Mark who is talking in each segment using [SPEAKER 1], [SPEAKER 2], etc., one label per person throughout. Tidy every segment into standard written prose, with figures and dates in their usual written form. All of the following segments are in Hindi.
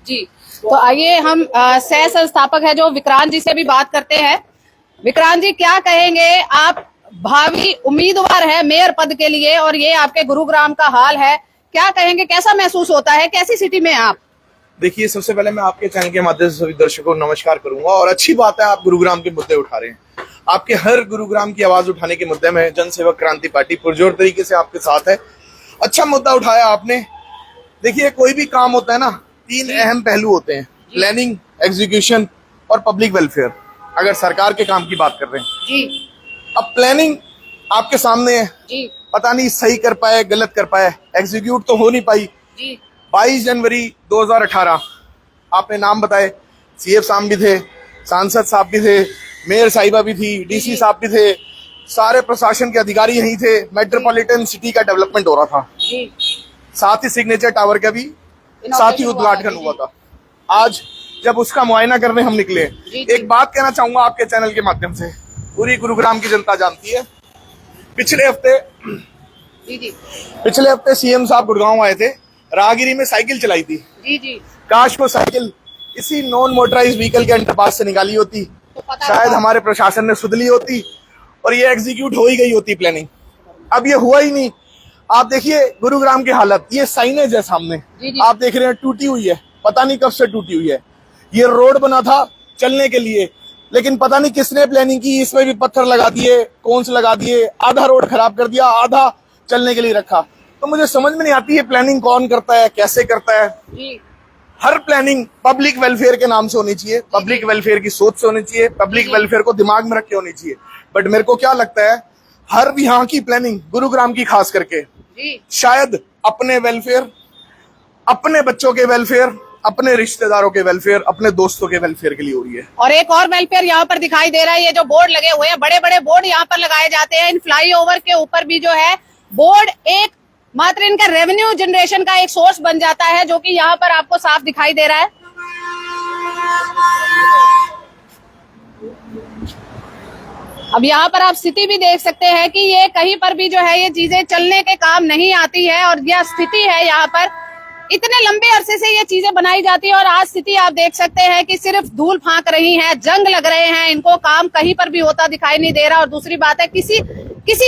[SPEAKER 1] जी, तो आइए हम सह संस्थापक है जो विक्रांत जी से भी बात करते हैं। विक्रांत जी, क्या कहेंगे आप? भावी उम्मीदवार है मेयर पद के लिए और ये आपके गुरुग्राम का हाल है, क्या कहेंगे? कैसा महसूस होता है? कैसी सिटी में आप?
[SPEAKER 2] देखिए, सबसे पहले मैं आपके चैनल के माध्यम से सभी दर्शकों को नमस्कार करूंगा और अच्छी बात है आप गुरुग्राम के मुद्दे उठा रहे हैं। आपके हर गुरुग्राम की आवाज उठाने के मुद्दे में जनसेवक क्रांति पार्टी पुरजोर तरीके से आपके साथ है। अच्छा मुद्दा उठाया आपने। देखिए, कोई भी काम होता है ना, तीन अहम पहलू होते हैं, प्लानिंग, एग्जीक्यूशन और पब्लिक वेलफेयर। अगर सरकार के काम की बात कर रहे हैं
[SPEAKER 1] जी,
[SPEAKER 2] अब प्लानिंग आपके सामने है
[SPEAKER 1] जी,
[SPEAKER 2] पता नहीं सही कर पाए गलत कर पाए, एग्जीक्यूट तो हो नहीं पाई।
[SPEAKER 1] जी,
[SPEAKER 2] 22 जनवरी 2018 आपने नाम बताए, सीएम साहब भी थे, सांसद साहब भी थे, मेयर साहिबा भी थी, डीसी साहब भी थे, सारे प्रशासन के अधिकारी यहीं थे। मेट्रोपॉलिटन सिटी का डेवलपमेंट हो रहा था,
[SPEAKER 1] जी,
[SPEAKER 2] साथ ही सिग्नेचर टावर का भी साथ ही उद्घाटन हुआ था। आज जब उसका मुआयना करने हम निकले, एक बात कहना चाहूंगा आपके चैनल के माध्यम से, पूरी गुरुग्राम की जनता जानती है। पिछले हफ्ते सीएम साहब गुड़गांव आए थे, राहगिरी में साइकिल चलाई थी।
[SPEAKER 1] जी, जी,
[SPEAKER 2] काश वो साइकिल इसी नॉन मोटराइज व्हीकल के अंडरपास से निकाली होती,
[SPEAKER 1] तो
[SPEAKER 2] शायद हमारे प्रशासन ने सुध ली होती और ये एग्जीक्यूट हो ही गई होती प्लानिंग। अब ये हुआ ही नहीं। आप देखिए गुरुग्राम की हालत, ये साइनेज है सामने, आप देख रहे हैं टूटी हुई है, पता नहीं कब से टूटी हुई है। ये रोड बना था चलने के लिए, लेकिन पता नहीं किसने प्लानिंग की, इसमें भी पत्थर लगा दिए, कोन्स लगा दिए, आधा रोड खराब कर दिया, आधा चलने के लिए रखा। तो मुझे समझ में नहीं आती है प्लानिंग कौन करता है, कैसे करता है। हर प्लानिंग पब्लिक वेलफेयर के नाम से होनी चाहिए, पब्लिक वेलफेयर की सोच से होनी चाहिए, पब्लिक वेलफेयर को दिमाग में रख के होनी चाहिए। बट मेरे को क्या लगता है, हर यहाँ की प्लानिंग, गुरुग्राम की खास करके, शायद अपने वेलफेयर, अपने बच्चों के वेलफेयर, अपने रिश्तेदारों के वेलफेयर, अपने दोस्तों के वेलफेयर के लिए हो रही है।
[SPEAKER 1] और एक और वेलफेयर यहाँ पर दिखाई दे रहा है, ये जो बोर्ड लगे हुए हैं, बड़े बड़े बोर्ड यहाँ पर लगाए जाते हैं। इन फ्लाईओवर के ऊपर भी जो है बोर्ड एक मात्र इनका रेवेन्यू जनरेशन का एक सोर्स बन जाता है, जो कि यहाँ पर आपको साफ दिखाई दे रहा है। अब यहाँ पर आप स्थिति भी देख सकते हैं कि ये कहीं पर भी जो है ये चीजें चलने के काम नहीं आती है और यह स्थिति है यहाँ पर। इतने लंबे अरसे से ये चीजें बनाई जाती है और आज स्थिति आप देख सकते हैं कि सिर्फ धूल फांक रही है, जंग लग रहे हैं, इनको काम कहीं पर भी होता दिखाई नहीं दे रहा। और दूसरी बात है, किसी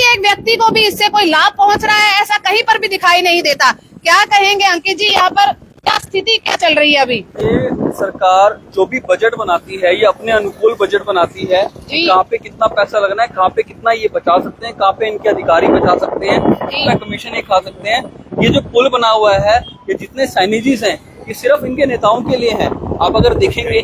[SPEAKER 1] एक व्यक्ति को भी इससे कोई लाभ पहुंच रहा है ऐसा कहीं पर भी दिखाई नहीं देता। क्या कहेंगे अंकित जी, यहाँ पर क्या स्थिति क्या चल रही है अभी?
[SPEAKER 3] ये सरकार जो भी बजट बनाती है, ये अपने अनुकूल बजट बनाती है। कहाँ पे कितना पैसा लगना है, कहाँ पे कितना ये बचा सकते हैं, कहाँ पे इनके अधिकारी बचा सकते हैं, कितना कमीशन ये खा सकते हैं। ये जो पुल बना हुआ है, ये जितने साइनेजेस हैं, ये सिर्फ इनके नेताओं के लिए है। आप अगर देखेंगे,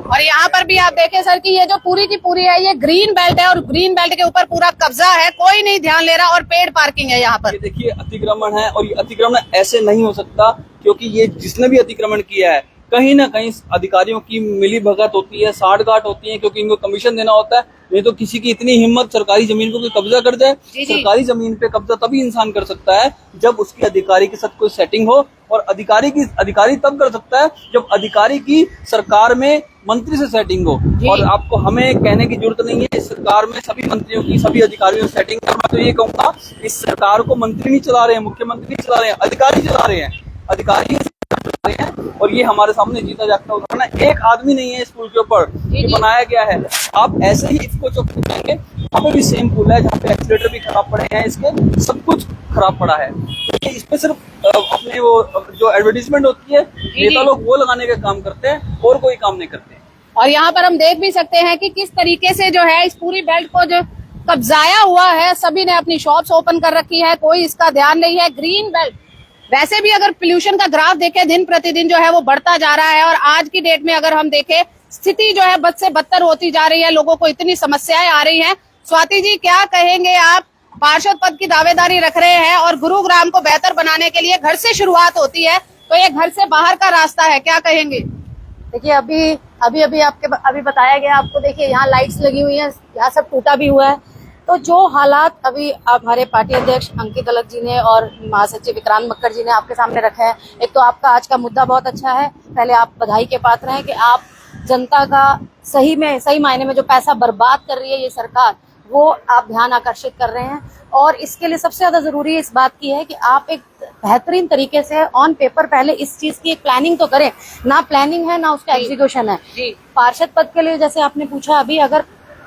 [SPEAKER 1] और यहाँ पर भी आप देखें सर कि ये जो पूरी की पूरी है ये ग्रीन बेल्ट है और ग्रीन बेल्ट के ऊपर पूरा कब्जा है, कोई नहीं ध्यान ले रहा और पेड पार्किंग है यहाँ पर।
[SPEAKER 3] ये देखिए अतिक्रमण है और ये अतिक्रमण ऐसे नहीं हो सकता, क्योंकि ये जिसने भी अतिक्रमण किया है कहीं ना कहीं अधिकारियों की मिली भगत होती है, साठगांठ होती है, क्योंकि इनको कमीशन देना होता है। नहीं तो किसी की इतनी हिम्मत सरकारी जमीन को कोई कब्जा कर जाए। सरकारी जमीन पे कब्जा तभी इंसान कर सकता है जब उसकी अधिकारी के साथ कोई सेटिंग हो, और अधिकारी तब कर सकता है जब अधिकारी की सरकार में मंत्री से सेटिंग हो। और आपको हमें कहने की जरूरत नहीं है, इस सरकार में सभी मंत्रियों की, सभी अधिकारियों की सेटिंग है। मैं तो ये कहूंगा, इस सरकार को मंत्री नहीं चला रहे हैं, मुख्यमंत्री नहीं चला रहे हैं, अधिकारी चला रहे हैं, अधिकारी हैं। और ये हमारे सामने जीता जागता उदाहरण है। एक आदमी नहीं है इस पुल के ऊपर, ये बनाया गया है। आप ऐसे ही इसको चौक देंगे, वहाँ पे भी सेम पुल है जहाँ पे एक्सीलेटर भी खराब पड़े हैं, इसके सब कुछ खराब पड़ा है। तो इसमें सिर्फ अपने वो जो एडवर्टीजमेंट होती है, नेता लोग वो लगाने का काम करते हैं और कोई काम नहीं करते।
[SPEAKER 1] और यहाँ पर हम देख भी सकते हैं कि किस तरीके से जो है इस पूरी बेल्ट को जो कब्जाया हुआ है, सभी ने अपनी शॉप्स ओपन कर रखी है, कोई इसका ध्यान नहीं है। ग्रीन बेल्ट वैसे भी अगर पोल्यूशन का ग्राफ देखें, दिन प्रतिदिन जो है वो बढ़ता जा रहा है और आज की डेट में अगर हम देखें, स्थिति जो है बद से बदतर होती जा रही है, लोगों को इतनी समस्याएं आ रही हैं। स्वाति जी, क्या कहेंगे आप? पार्षद पद की दावेदारी रख रहे हैं और गुरुग्राम को बेहतर बनाने के लिए घर से शुरुआत होती है, तो ये घर से बाहर का रास्ता है, क्या कहेंगे?
[SPEAKER 4] देखिए, अभी बताया गया आपको। देखिए, यहाँ लाइट्स लगी हुई है, यहाँ सब टूटा भी हुआ है। तो जो हालात अभी आप हमारे पार्टी अध्यक्ष अंकित अलग जी ने और महासचिव विक्रांत मक्कड़ जी ने आपके सामने रखा है, एक तो आपका आज का मुद्दा बहुत अच्छा है। पहले आप बधाई के पात्र हैं कि आप जनता का सही मायने में जो पैसा बर्बाद कर रही है ये सरकार, वो आप ध्यान आकर्षित कर रहे हैं। और इसके लिए सबसे ज्यादा जरूरी इस बात की है कि आप एक बेहतरीन तरीके से ऑन पेपर पहले इस चीज की एक प्लानिंग तो करें। ना प्लानिंग है ना उसका एग्जीक्यूशन है। पार्षद पद के लिए जैसे आपने पूछा, अभी अगर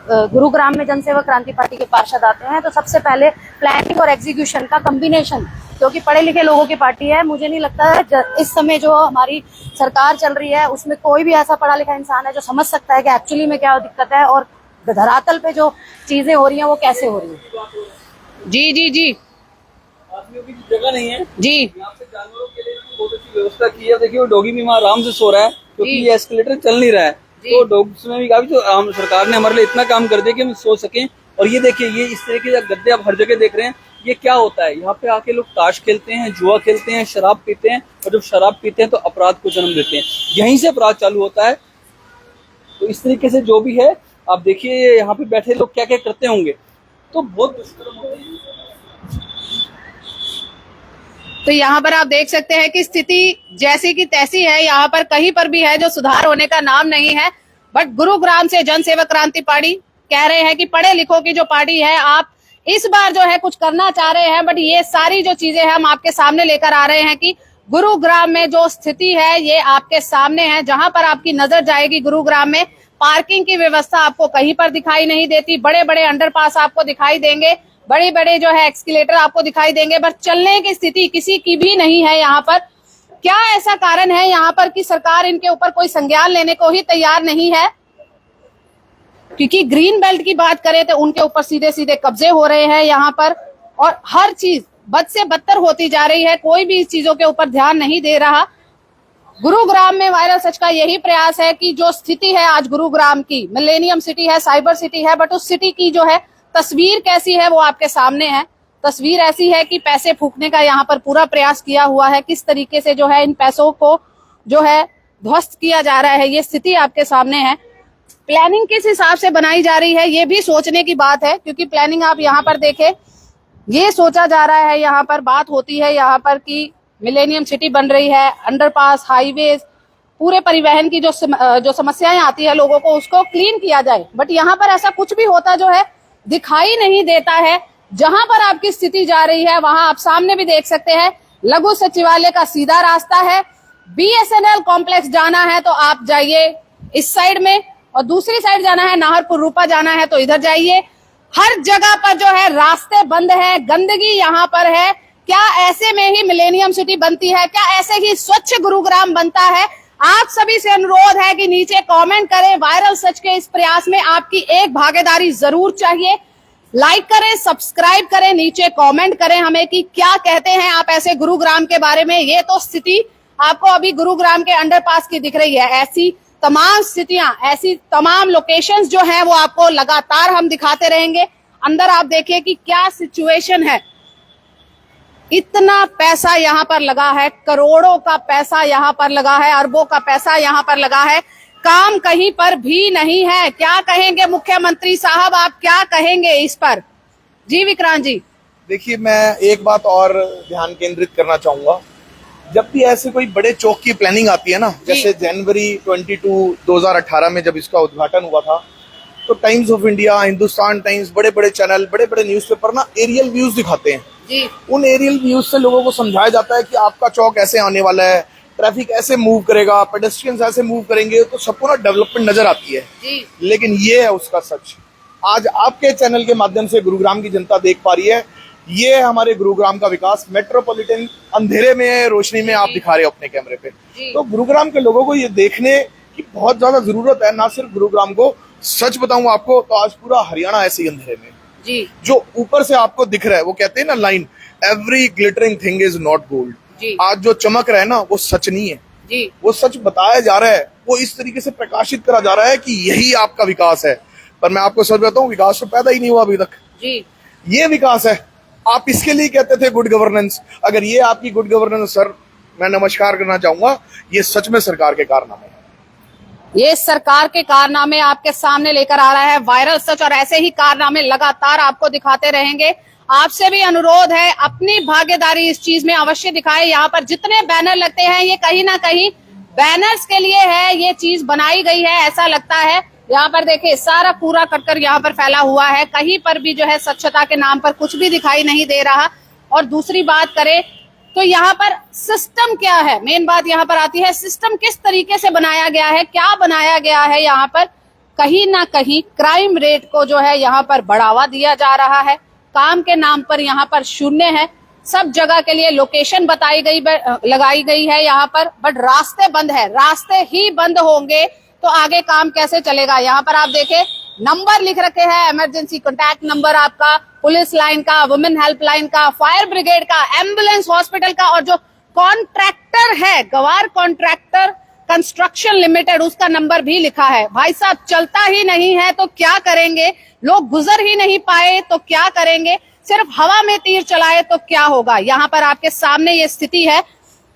[SPEAKER 4] गुरुग्राम में जनसेवक क्रांति पार्टी के पार्षद आते हैं तो सबसे पहले प्लानिंग और एग्जीक्यूशन का कॉम्बिनेशन, क्योंकि पढ़े लिखे लोगों की पार्टी है, मुझे नहीं लगता है इस समय जो हमारी सरकार चल रही है उसमें कोई भी ऐसा पढ़ा लिखा इंसान है जो समझ सकता है कि एक्चुअली में क्या दिक्कत है और धरातल पे जो चीजें हो रही हैं वो कैसे हो रही है।
[SPEAKER 1] जी जी जी
[SPEAKER 3] आदमियों की जगह नहीं है
[SPEAKER 1] जी।
[SPEAKER 3] यहाँ पे जानवरों के लिए बहुत अच्छी व्यवस्था की है। देखिए वो डॉगी भी वहाँ आराम से सो रहा है क्योंकि ये एस्केलेटर चल नहीं रहा है, तो डॉग्स में भी काफी तो सरकार ने हमारे लिए इतना काम कर दिया कि हम सो सकें। और ये देखिए ये इस तरह के गद्दे आप हर जगह देख रहे हैं। ये क्या होता है, यहाँ पे आके लोग ताश खेलते हैं, जुआ खेलते हैं, शराब पीते हैं, और जब शराब पीते हैं तो अपराध को जन्म देते हैं, यहीं से अपराध चालू होता है। तो इस तरीके से जो भी है आप देखिए यहाँ पे बैठे लोग क्या क्या करते होंगे, तो बहुत दुष्कर्म होते हैं।
[SPEAKER 1] तो यहाँ पर आप देख सकते हैं कि स्थिति जैसी की तैसी है, यहाँ पर कहीं पर भी है जो सुधार होने का नाम नहीं है। बट गुरुग्राम से जनसेवक क्रांति पार्टी कह रहे हैं कि पढ़े लिखों की जो पार्टी है, आप इस बार जो है कुछ करना चाह रहे हैं, बट ये सारी जो चीजें हैं हम आपके सामने लेकर आ रहे हैं कि गुरुग्राम में जो स्थिति है ये आपके सामने है। जहां पर आपकी नजर जाएगी गुरुग्राम में पार्किंग की व्यवस्था आपको कहीं पर दिखाई नहीं देती, बड़े बड़े अंडरपास आपको दिखाई देंगे, बड़े बड़े जो है एक्सकेलेटर आपको दिखाई देंगे, बट चलने की स्थिति किसी की भी नहीं है यहाँ पर। क्या ऐसा कारण है यहाँ पर कि सरकार इनके ऊपर कोई संज्ञान लेने को ही तैयार नहीं है? क्योंकि ग्रीन बेल्ट की बात करें तो उनके ऊपर सीधे सीधे कब्जे हो रहे हैं यहाँ पर, और हर चीज बद से बदतर होती जा रही है, कोई भी इस चीजों के ऊपर ध्यान नहीं दे रहा। गुरुग्राम में वायरल सच का यही प्रयास है कि जो स्थिति है आज गुरुग्राम की, मिलेनियम सिटी है, साइबर सिटी है, बट उस सिटी की जो है तस्वीर कैसी है वो आपके सामने है। तस्वीर ऐसी है कि पैसे फूकने का यहाँ पर पूरा प्रयास किया हुआ है, किस तरीके से जो है इन पैसों को जो है ध्वस्त किया जा रहा है, ये स्थिति आपके सामने है। प्लानिंग किस हिसाब से बनाई जा रही है ये भी सोचने की बात है, क्योंकि प्लानिंग आप यहाँ पर देखें, ये सोचा जा रहा है, यहाँ पर बात होती है यहाँ पर कि मिलेनियम सिटी बन रही है, अंडरपास, हाईवेज, पूरे परिवहन की जो समस्याएं आती है लोगों को उसको क्लीन किया जाए, बट यहाँ पर ऐसा कुछ भी होता जो है दिखाई नहीं देता है। जहां पर आपकी स्थिति जा रही है वहां आप सामने भी देख सकते हैं, लघु सचिवालय का सीधा रास्ता है, बीएसएनएल कॉम्प्लेक्स जाना है तो आप जाइए इस साइड में, और दूसरी साइड जाना है नाहरपुर रूपा जाना है तो इधर जाइए। हर जगह पर जो है रास्ते बंद है, गंदगी यहाँ पर है। क्या ऐसे में ही मिलेनियम सिटी बनती है? क्या ऐसे ही स्वच्छ गुरुग्राम बनता है? आप सभी से अनुरोध है कि नीचे कमेंट करें। वायरल सच के इस प्रयास में आपकी एक भागीदारी जरूर चाहिए। लाइक करें, सब्सक्राइब करें, नीचे कमेंट करें हमें कि क्या कहते हैं आप ऐसे गुरुग्राम के बारे में। ये तो स्थिति आपको अभी गुरुग्राम के अंडरपास की दिख रही है, ऐसी तमाम स्थितियां, ऐसी तमाम लोकेशंस जो हैं वो आपको लगातार हम दिखाते रहेंगे। अंदर आप देखिए कि क्या सिचुएशन है। इतना पैसा यहाँ पर लगा है, करोड़ों का पैसा यहाँ पर लगा है, अरबों का पैसा यहाँ पर लगा है, काम कहीं पर भी नहीं है। क्या कहेंगे मुख्यमंत्री साहब, आप क्या कहेंगे इस पर? जी विक्रांत जी।
[SPEAKER 2] देखिए मैं एक बात और ध्यान केंद्रित करना चाहूंगा, जब भी ऐसे कोई बड़े चौक की प्लानिंग आती है ना, जैसे जनवरी 22 2018 में जब इसका उद्घाटन हुआ था, तो times of India, Hindustan times, बड़े बड़े चैनल, बड़े बड़े न्यूज़पेपर ना एरियल व्यूज दिखाते हैं
[SPEAKER 1] जी।
[SPEAKER 2] उन एरियल व्यूज से लोगों को समझाया जाता है कि आपका चौक ऐसे आने वाला है, ट्रैफिक ऐसे मूव करेगा, पेडेस्ट्रियंस ऐसे मूव करेंगे, तो सबको ना डेवलपमेंट नजर आती है
[SPEAKER 1] जी।
[SPEAKER 2] लेकिन ये है उसका सच। आज आपके चैनल के माध्यम से गुरुग्राम की जनता देख पा रही है, ये है हमारे गुरुग्राम का विकास। मेट्रोपॉलिटन अंधेरे में, रोशनी में आप दिखा रहे हो अपने कैमरे पे, तो गुरुग्राम के लोगों को ये देखने की बहुत ज्यादा जरूरत है। ना सिर्फ गुरुग्राम को, सच बताऊं आपको तो आज पूरा हरियाणा ऐसे ही अंधेरे में
[SPEAKER 1] जी।
[SPEAKER 2] जो ऊपर से आपको दिख रहा है, वो कहते हैं ना line, every glittering thing is not gold. आज जो चमक रहा है ना वो सच नहीं है
[SPEAKER 1] जी।
[SPEAKER 2] वो सच बताया जा रहा है, वो इस तरीके से प्रकाशित करा जा रहा है कि यही आपका विकास है। पर मैं आपको सच बताऊं, विकास तो पैदा ही नहीं हुआ अभी तक
[SPEAKER 1] जी। ये
[SPEAKER 2] विकास है। आप इसके लिए कहते थे गुड गवर्नेंस, अगर ये आपकी गुड गवर्नेंस, सर मैं नमस्कार करना चाहूंगा, ये सच में सरकार के कारनामे हैं।
[SPEAKER 1] ये सरकार के कारनामे आपके सामने लेकर आ रहा है वायरल सच, और ऐसे ही कारनामे लगातार आपको दिखाते रहेंगे। आपसे भी अनुरोध है, अपनी भागीदारी इस चीज में अवश्य दिखाएं। यहाँ पर जितने बैनर लगते हैं ये कहीं ना कहीं बैनर्स के लिए है, ये चीज बनाई गई है ऐसा लगता है। यहाँ पर देखिए सारा कूड़ा कटकर यहाँ पर फैला हुआ है, कहीं पर भी जो है स्वच्छता के नाम पर कुछ भी दिखाई नहीं दे रहा। और दूसरी बात करें तो यहाँ पर सिस्टम क्या है, मेन बात यहाँ पर आती है, सिस्टम किस तरीके से बनाया गया है, क्या बनाया गया है। यहाँ पर कहीं ना कहीं क्राइम रेट को जो है यहाँ पर बढ़ावा दिया जा रहा है, काम के नाम पर यहाँ पर शून्य है, सब जगह के लिए लोकेशन लगाई गई है यहाँ पर, बट रास्ते बंद है। रास्ते ही बंद होंगे तो आगे काम कैसे चलेगा। यहाँ पर आप देखें नंबर लिख रखे हैं, इमरजेंसी कॉन्टैक्ट नंबर आपका, पुलिस लाइन का, वुमेन हेल्पलाइन का, फायर ब्रिगेड का, एम्बुलेंस, हॉस्पिटल का, और जो कॉन्ट्रैक्टर है गवार कॉन्ट्रैक्टर कंस्ट्रक्शन लिमिटेड, उसका नंबर भी लिखा है। भाई साहब चलता ही नहीं है तो क्या करेंगे, लोग गुजर ही नहीं पाए तो क्या करेंगे, सिर्फ हवा में तीर चलाए तो क्या होगा। यहाँ पर आपके सामने ये स्थिति है,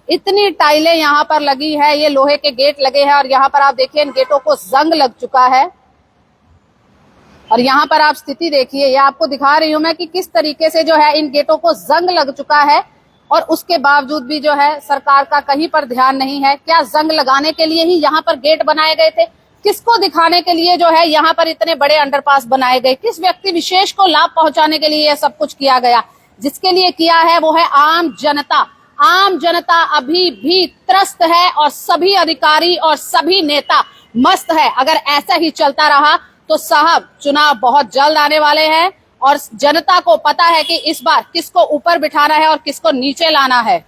[SPEAKER 1] इतनी टाइलें यहाँ पर लगी है, ये लोहे के गेट लगे हैं, और यहाँ पर आप देखिए इन गेटों को जंग लग चुका है। और यहाँ पर आप स्थिति देखिए, ये आपको दिखा रही हूं मैं कि किस तरीके से जो है इन गेटों को जंग लग चुका है, और उसके बावजूद भी जो है सरकार का कहीं पर ध्यान नहीं है। क्या जंग लगाने के लिए ही यहाँ पर गेट बनाए गए थे, किसको दिखाने के लिए जो है यहाँ पर इतने बड़े अंडरपास बनाए गए, किस व्यक्ति विशेष को लाभ पहुंचाने के लिए यह सब कुछ किया गया। जिसके लिए किया है वो है आम जनता। आम जनता अभी भी त्रस्त है और सभी अधिकारी और सभी नेता मस्त है। अगर ऐसा ही चलता रहा तो साहब चुनाव बहुत जल्द आने वाले हैं, और जनता को पता है कि इस बार किसको ऊपर बिठाना है और किसको नीचे लाना है।